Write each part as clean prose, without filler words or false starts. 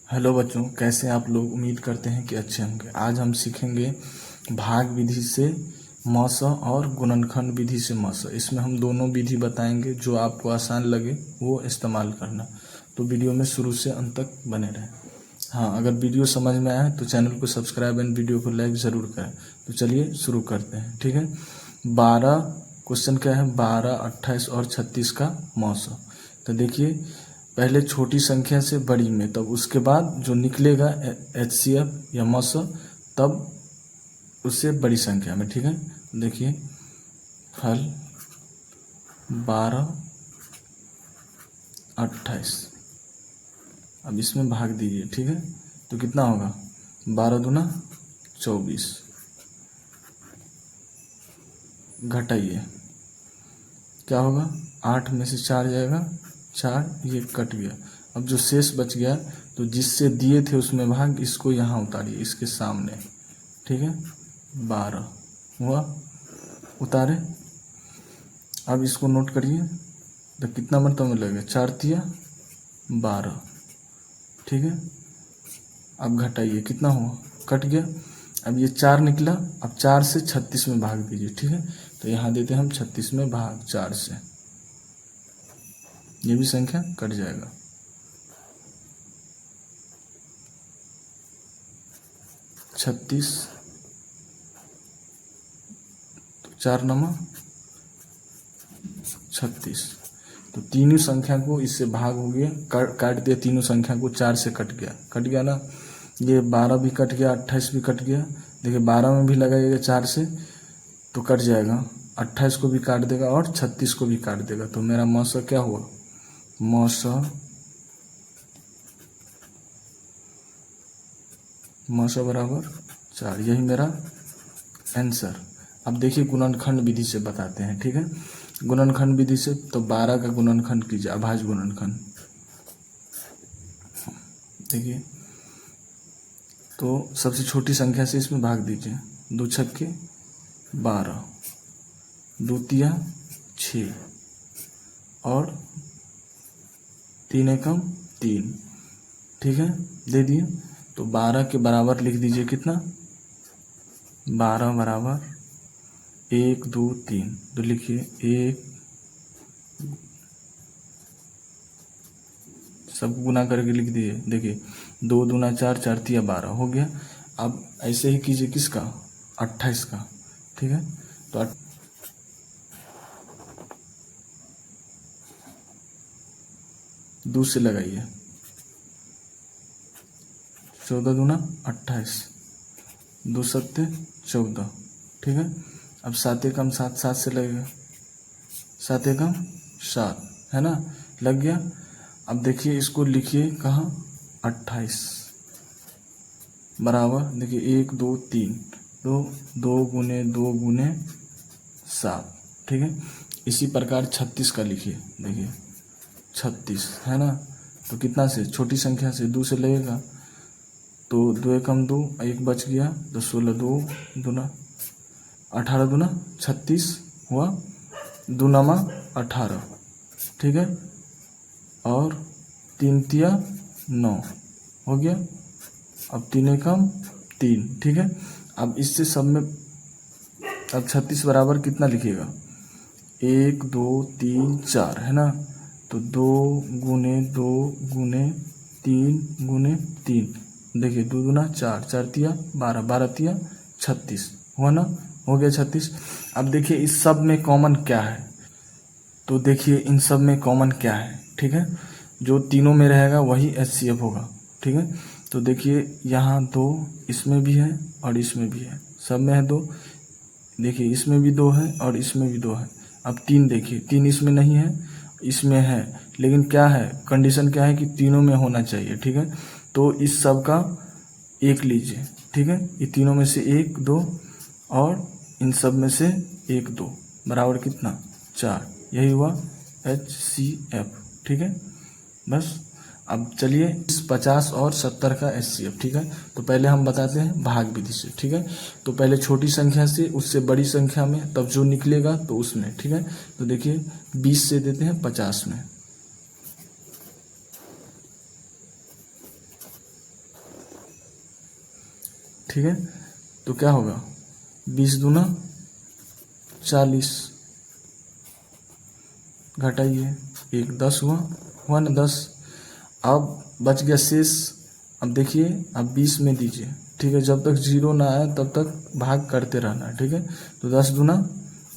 Hello बच्चों, कैसे आप लोग? उम्मीद करते हैं कि अच्छे होंगे। आज हम सीखेंगे भाग विधि से म स और गुणनखंड विधि से म स। इसमें हम दोनों विधि बताएंगे, जो आपको आसान लगे वो इस्तेमाल करना। तो वीडियो में शुरू से अंत तक बने रहें। हाँ, अगर वीडियो समझ में आए तो चैनल को सब्सक्राइब एंड वीडियो को लाइक ज़रूर करें। तो चलिए शुरू करते हैं। ठीक है, 12 क्वेश्चन क्या है? 12, 28 और 36 का म स। तो देखिए, पहले छोटी संख्या से बड़ी में, तब उसके बाद जो निकलेगा HCF या मस, तब उससे बड़ी संख्या में। ठीक है, देखिए हल 12, 28। अब इसमें भाग दीजिए। ठीक है, तो कितना होगा? 12 दूना 24। घटाइए, क्या होगा? 8 में से 4 जाएगा, 4, ये कट गया। अब जो शेष बच गया, तो जिससे दिए थे उसमें भाग, इसको यहाँ उतारिए, इसके सामने। ठीक है, 12 हुआ, उतारे। अब इसको नोट करिए, तो कितना मरतबा में लगेगा? 4 तिया 12। ठीक है, अब घटाइए, कितना हुआ? कट गया। अब ये 4 निकला, अब 4 से 36 में भाग दीजिए। ठीक है, तो यहाँ देते हैं हम 36 में भाग 4 से, ये भी संख्या कट जाएगा। 36, तो 4 नमा 36। तो तीनों संख्या को इससे भाग हो गया, काट दिया तीनों संख्या को, 4 से कट गया ना। ये 12 भी कट गया, 28 भी कट गया। देखिए 12 में भी लगाइएगा 4 से, तो कट जाएगा। 28 को भी काट देगा और 36 को भी काट देगा। तो मेरा म स क्या हुआ? म स बराबर 4। यही मेरा आंसर। अब देखिए गुणनखंड विधि से बताते हैं। ठीक है, गुणनखंड विधि से तो 12 का गुणनखंड कीजिए, अभाज्य गुणनखंड। देखिए, तो सबसे छोटी संख्या से इसमें भाग दीजिए। 2 छक्के 12, 2 तिया 6 और 3 एकम 3। ठीक है, दे दिए। तो 12 के बराबर लिख दीजिए, कितना? 12 बराबर 1 2 3। तो लिखिए 1, सब गुना करके लिख दिए। देखिए 2 दूना 4, 4 तिया 12 हो गया। अब ऐसे ही कीजिए, किसका? 28 का। ठीक है, तो 2 से लगाइए, 14 दूना 28, 2 सत्ते 14। ठीक है, अब 7 एकम 7, 7 से लगेगा, 7 एकम 7, है ना, लग गया। अब देखिए इसको लिखिए कहाँ? 28 बराबर, देखिए 1 2 3, तो 2 गुने 2 गुने 7। ठीक है, इसी प्रकार 36 का लिखिए। देखिए 36, है ना, तो कितना से? छोटी संख्या से 2 से लगेगा, तो 2 एकम 2, 1 बच गया, तो 16 2 दूना 18 दूना 36 हुआ, 2 नमा 18। ठीक है, और 3 तिया 9 हो गया। अब 3 एकम 3। ठीक है, अब इससे सब में, अब 36 बराबर कितना लिखिएगा? 1 2 3 4, है ना, तो 2 गुने 2 गुने 3 गुने 3। देखिए 2 दूना 4, 4 तिया 12, 12 तिया 36 हुआ ना, हो गया 36। अब देखिए इस सब में कॉमन क्या है? तो देखिए इन सब में कॉमन क्या है? ठीक है, जो तीनों में रहेगा वही HCF होगा। ठीक है, तो देखिए यहाँ 2, इसमें भी है और इसमें भी है, सब में है 2। देखिए इसमें भी 2 है और इसमें भी 2 है। अब 3 देखिए, 3 इसमें नहीं है, इसमें है, लेकिन क्या है? कंडीशन क्या है कि तीनों में होना चाहिए। ठीक है, तो इस सब का 1 लीजिए। ठीक है, ये तीनों में से 1 2 और इन सब में से 1 2 बराबर कितना? 4। यही हुआ HCF। ठीक है, बस। अब चलिए इस 50 और 70 का HCF। ठीक है, तो पहले हम बताते हैं भाग विधि से। ठीक है, तो पहले छोटी संख्या से उससे बड़ी संख्या में, तब जो निकलेगा तो उसमें। ठीक है, तो देखिए 20 से देते हैं 50 में, ठीक है, तो क्या होगा 20 दूना 40, घटाइए 1 10 हुआ ना 10। अब बच गया शेष। अब देखिए अब 20 में दीजिए, ठीक है, जब तक 0 ना आए तब तक भाग करते रहना है, ठीक है। तो 10 दूना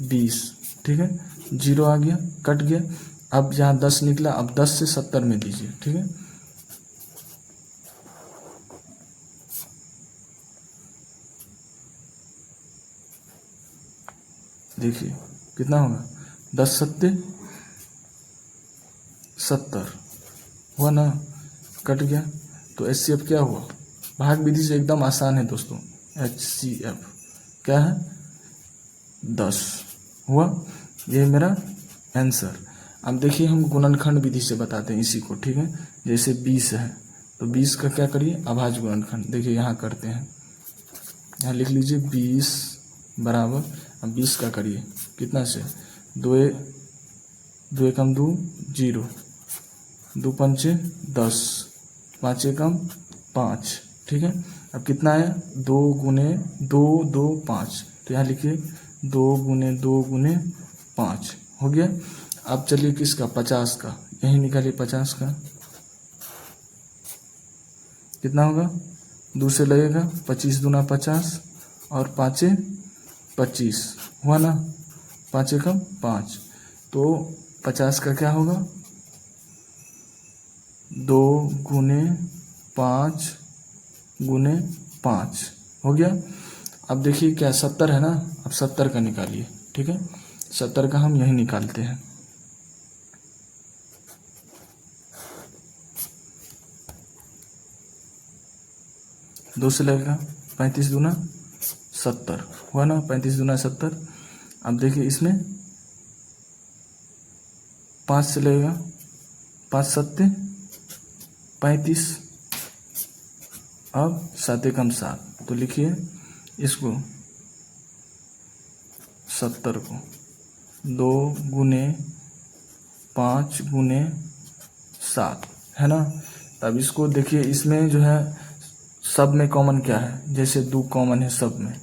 20, ठीक है, 0 आ गया, कट गया। अब यहाँ 10 निकला, अब 10 से 70 में दीजिए, ठीक है। देखिए कितना होगा 10 सत्ते 70 हुआ ना, कट गया। तो HCF क्या हुआ, भाग विधि से एकदम आसान है दोस्तों। HCF क्या है 10 हुआ, ये मेरा आंसर। अब देखिए हम गुणनखंड विधि से बताते हैं इसी को, ठीक है। जैसे 20 है तो 20 का क्या करिए अभाज्य गुणनखंड, देखिए यहाँ करते हैं, यहाँ लिख लीजिए 20 बराबर, अब 20 का करिए कितना से 2 एकम 2 0, 2 पंचे 10, 5 एकम 5, ठीक है। अब कितना आया 2 गुने 2 2 5, तो यहाँ लिखिए 2 गुने 2 गुने 5 हो गया। अब चलिए किसका 50 का, यही निकालिए 50 का कितना होगा, 2 से लगेगा 25 दूना 50 और 5 25 हुआ ना, 5 एकम 5, तो 50 का क्या होगा 2 गुने 5 गुने 5 हो गया। अब देखिए क्या 70 है ना, अब 70 का निकालिए, ठीक है, 70 का हम यही निकालते हैं। दो से लगेगा 35 दूना 70 हुआ ना, 35 दूना 70। अब देखिए इसमें 5 से लगेगा 5 सत्ते 35, अब 7 एकम 7, तो लिखिए इसको 70 को 2 गुने 5 गुने 7 है ना। तब इसको देखिए इसमें जो है सब में कॉमन क्या है, जैसे 2 कॉमन है सब में,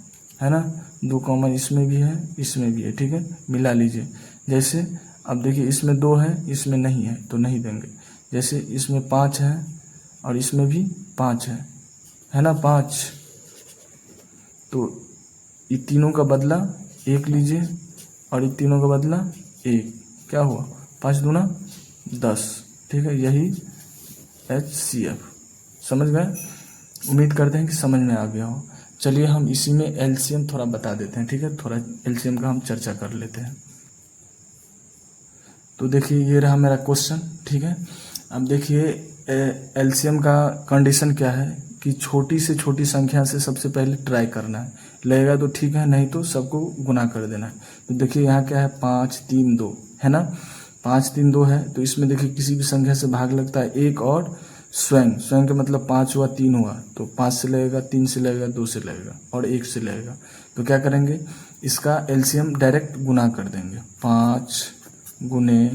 है ना, 2 कॉमन इसमें भी है इसमें भी है, ठीक है, मिला लीजिए। जैसे अब देखिए इसमें 2 है इसमें नहीं है तो नहीं देंगे, जैसे इसमें 5 है और इसमें भी 5 है ना 5, तो ये तीनों का बदला 1 लीजिए और ये तीनों का बदला 1, क्या हुआ 5 दूना 10, ठीक है, यही HCF। समझ गए, उम्मीद करते हैं कि समझ में आ गया हो। चलिए हम इसी में LCM थोड़ा बता देते हैं, ठीक है, थोड़ा LCM का हम चर्चा कर लेते हैं। तो देखिए ये रहा मेरा क्वेश्चन, ठीक है। अब देखिए LCM का कंडीशन क्या है कि छोटी से छोटी संख्या से सबसे पहले ट्राई करना है, लगेगा तो ठीक है, नहीं तो सबको गुना कर देना है। तो देखिए यहाँ क्या है 5 3 2 है ना, 5 3 2 है, तो इसमें देखिए किसी भी संख्या से भाग लगता है एक और स्वयं, स्वयं का मतलब 5 हुआ 3 हुआ, तो 5 से लगेगा 3 से लगेगा 2 से लगेगा और 1 से लगेगा। तो क्या करेंगे इसका LCM डायरेक्ट गुना कर देंगे, 5 गुने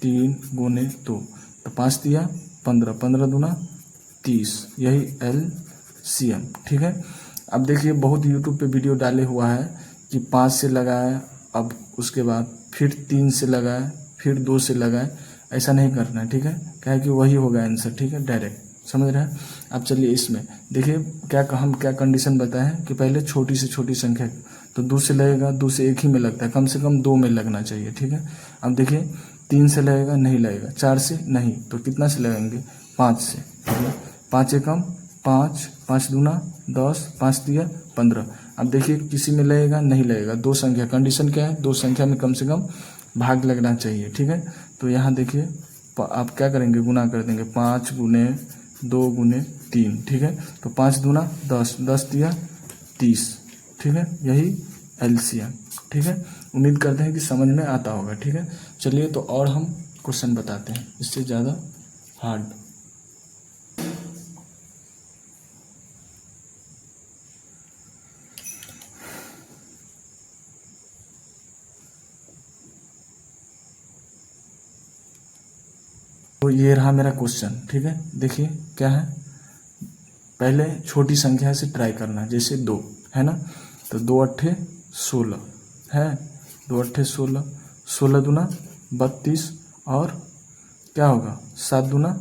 3 गुने 2, तो 5 दिया 15, 15 दूना 30, यही LCM, ठीक है। अब देखिए बहुत यूट्यूब पे वीडियो डाले हुआ है कि 5 से लगाए, अब उसके बाद फिर 3 से लगाए, फिर 2 से लगाए, ऐसा नहीं करना है, ठीक है, क्या है कि वही होगा आंसर, ठीक है, डायरेक्ट, समझ रहे हैं। अब चलिए इसमें देखिए हम क्या कंडीशन बताए हैं कि पहले छोटी से छोटी संख्या, तो 2 से लगेगा, 2 से एक ही में लगता है, कम से कम 2 में लगना चाहिए, ठीक है। अब देखिए 3 से लगेगा नहीं लगेगा, 4 से नहीं, तो कितना से लगेंगे 5 से, 5 एकम 5, 5 दूना 10, 5 दिया 15। अब देखिए किसी में लगेगा नहीं लगेगा, 2 संख्या, कंडीशन क्या है 2 संख्या में कम से कम भाग लगना चाहिए, ठीक है। तो यहाँ देखिए आप क्या करेंगे गुना कर देंगे, 5 गुने 2 गुने 3, ठीक है, तो 5 दूना 10, 10 दिया 30, ठीक है, यही LCM, ठीक है। उम्मीद करते हैं कि समझ में आता होगा, ठीक है। चलिए तो और हम क्वेश्चन बताते हैं इससे ज़्यादा हार्ड। तो ये रहा मेरा क्वेश्चन, ठीक है, देखिए क्या है पहले छोटी संख्या से ट्राई करना, जैसे 2 है ना, तो 2 अट्ठे 16 है, 2 अट्ठे 16, 16 दूना 32 और क्या होगा 7 दूना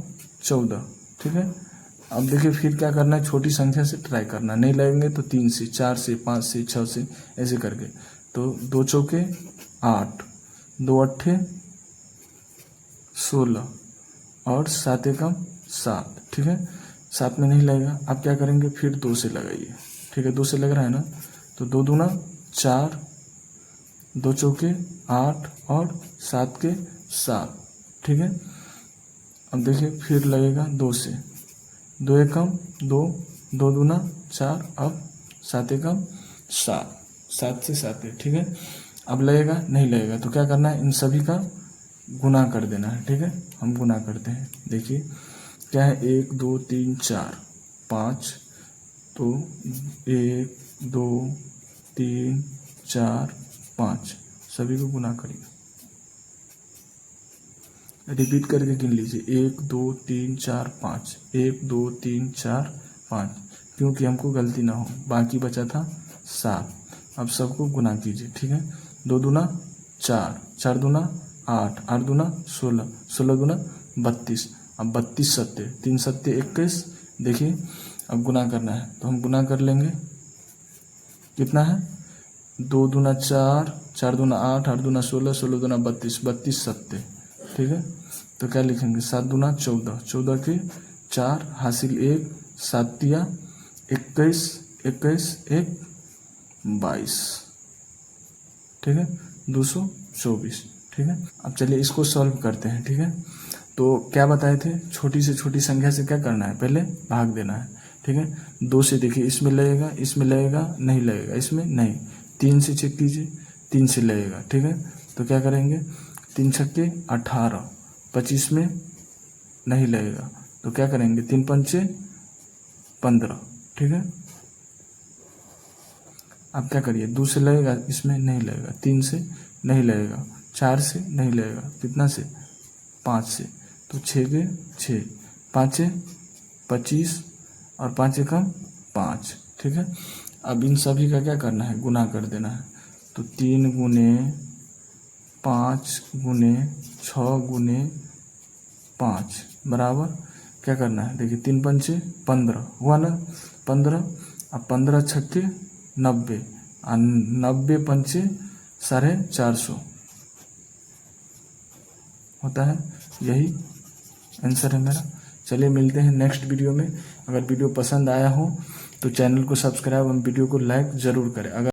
14, ठीक है। अब देखिए फिर क्या करना है, छोटी संख्या से ट्राई करना, नहीं लगेंगे तो 3 से 4 से 5 से 6 से ऐसे करके। तो 2 चौके 8, 2 अट्ठे 16 और 7 एकम 7, ठीक है। 7 में नहीं लगेगा, अब क्या करेंगे फिर 2 से लगाइए, ठीक है, 2 से लग रहा है ना, तो 2 दूना 4, 2 चौके 8 और 7 के 7, ठीक है। अब देखिए फिर लगेगा 2 से, 2 एकम 2, 2 दूना 4, अब 7 एकम 7, 7 से 7 है, ठीक है। अब लगेगा नहीं लगेगा, तो क्या करना है, इन सभी का गुना कर देना है, ठीक है। हम गुना करते हैं, देखिए क्या है, 1 2 3 4 5, तो 1 2 3 4 5 सभी को गुना करिए, रिपीट करके गिन लीजिए, 1 2 3 4 5, 1 2 3 4 5, क्योंकि हमको गलती ना हो। बाकी बचा था 7, अब सबको गुना कीजिए, ठीक है। 2 दूना 4, 4 दूना 8, 8 दूना 16, 16 दूना 32, अब 32 सत्ते, 3 सत्ते 21, देखिए अब गुना करना है, तो हम गुना कर लेंगे, कितना है, 2 दूना 4, 4 दूना 8, 8 दूना 16, 16 दूना 32, 32 सत्ते, ठीक है। तो क्या लिखेंगे, 7 दूना 14, 14 के 4 हासिल 1, 7 तिया 21, 21 1 22, ठीक है, 224, ठीक है। अब चलिए इसको सॉल्व करते हैं, ठीक है। तो क्या बताए थे, छोटी से छोटी संख्या से क्या करना है, पहले भाग देना है, ठीक है। 2 से देखिए इसमें लगेगा, इसमें लगेगा नहीं लगेगा, इसमें नहीं, 3 से चेक कीजिए, 3 से लगेगा, ठीक है। तो क्या करेंगे, 3 छक्के 18, 25 में नहीं लगेगा, तो क्या करेंगे, 3 पंचे 15, ठीक है। अब क्या करिए, 2 से लगेगा, इसमें नहीं लगेगा, 3 से नहीं लगेगा, 4 से नहीं लगेगा, कितना से 5 से, तो 6 के 6, 5 25 और 5 एकम 5, ठीक है। अब इन सभी का क्या करना है, गुना कर देना है, तो 3 गुने 5 गुने 6 गुने 5 बराबर क्या करना है, देखिए 3 पंचे 15 हुआ ना, 15, अब 15 छक्के 90 और 90 पंचे 450 होता है, यही आंसर है मेरा। चलिए मिलते हैं नेक्स्ट वीडियो में। अगर वीडियो पसंद आया हो तो चैनल को सब्सक्राइब और वीडियो को लाइक ज़रूर करें। अगर